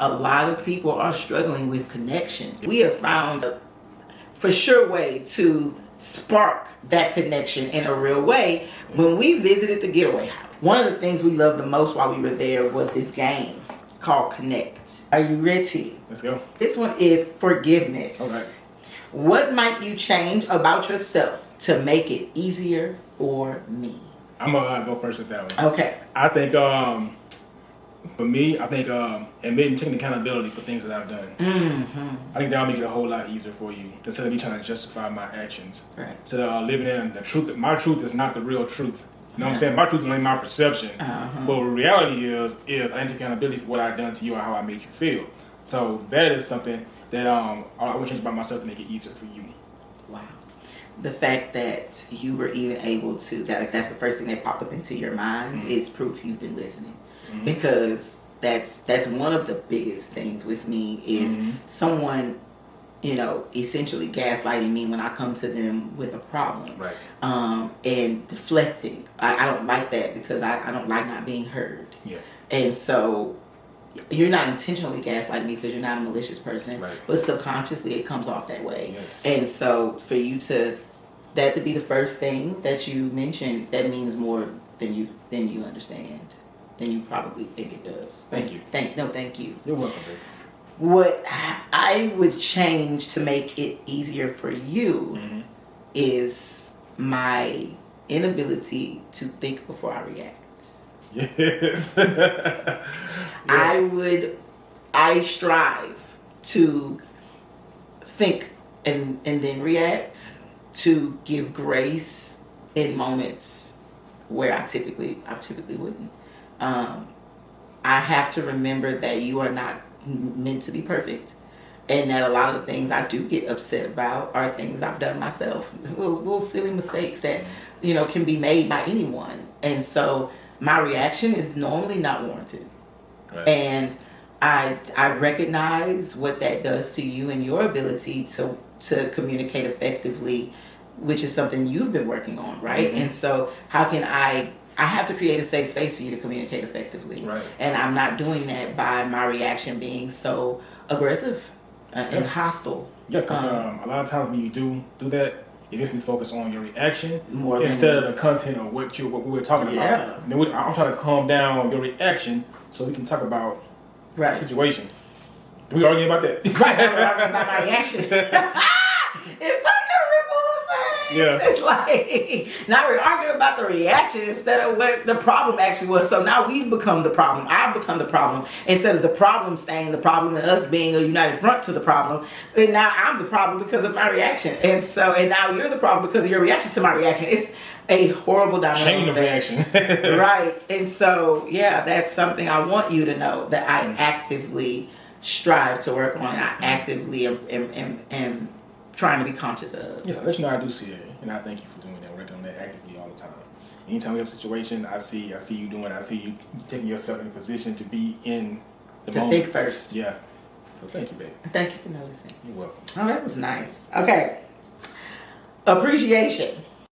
a lot of people are struggling with connection. We have found a for sure way to spark that connection in a real way when we visited the getaway house. One of the things we loved the most while we were there was this game called Connect. Are you ready? Let's go. This one is forgiveness. All right. What might you change about yourself to make it easier for me? I'm gonna go first with that one. Okay. I think for me, I think admitting, taking accountability for things that I've done. I think that'll make it a whole lot easier for you instead of me trying to justify my actions. Right. Instead of living in the truth. My truth is not the real truth. You know what I'm saying? My truth is only my perception. But reality is I take accountability for what I've done to you or how I made you feel. So that is something that I would change about myself to make it easier for you. Wow. The fact that you were even able to, that's the first thing that popped up into your mind is proof you've been listening. Because that's one of the biggest things with me is someone, you know, essentially gaslighting me when I come to them with a problem. Right. And deflecting. I don't like that because I don't like not being heard. Yeah. And so you're not intentionally gaslighting me because you're not a malicious person, right, but subconsciously it comes off that way. Yes. And so for you that to be the first thing that you mentioned, that means more than you understand. Than you probably think it does. Thank you. Thank you. You're welcome, baby. What I would change to make it easier for you is my inability to think before I react. Yes. I strive to think and then react, to give grace in moments where I typically wouldn't. I have to remember that you are not meant to be perfect, and that a lot of the things I do get upset about are things I've done myself, little silly mistakes that, you know, can be made by anyone. And so my reaction is normally not warranted. Right. And I recognize what that does to you and your ability to communicate effectively, which is something you've been working on, right? And so how can I have to create a safe space for you to communicate effectively. Right. And I'm not doing that by my reaction being so aggressive and hostile. Yeah, because a lot of times when you do that, it makes me focus on your reaction more instead of the content of what we were talking about. And then I'm trying to calm down your reaction so we can talk about the situation. Do we arguing about that? Right, we're arguing about my reaction. It's like a ripple effect. Yeah. It's like, now we're arguing about the reaction instead of what the problem actually was. So now we've become the problem. I've become the problem. Instead of the problem staying the problem and us being a united front to the problem. And now I'm the problem because of my reaction. And now you're the problem because of your reaction to my reaction. It's a horrible domino chain of reaction. Right. And so, yeah, that's something I want you to know, that I actively strive to work on, and I actively am trying to be conscious of. Yes, I let you know I do see it, and I thank you for doing that, working on that actively all the time. Anytime we have a situation, I see you doing it. I see you taking yourself in a position to be in the moment. To think first. Yeah. So thank you, baby. Thank you for noticing. You're welcome. Oh, that was nice. Okay. Appreciation.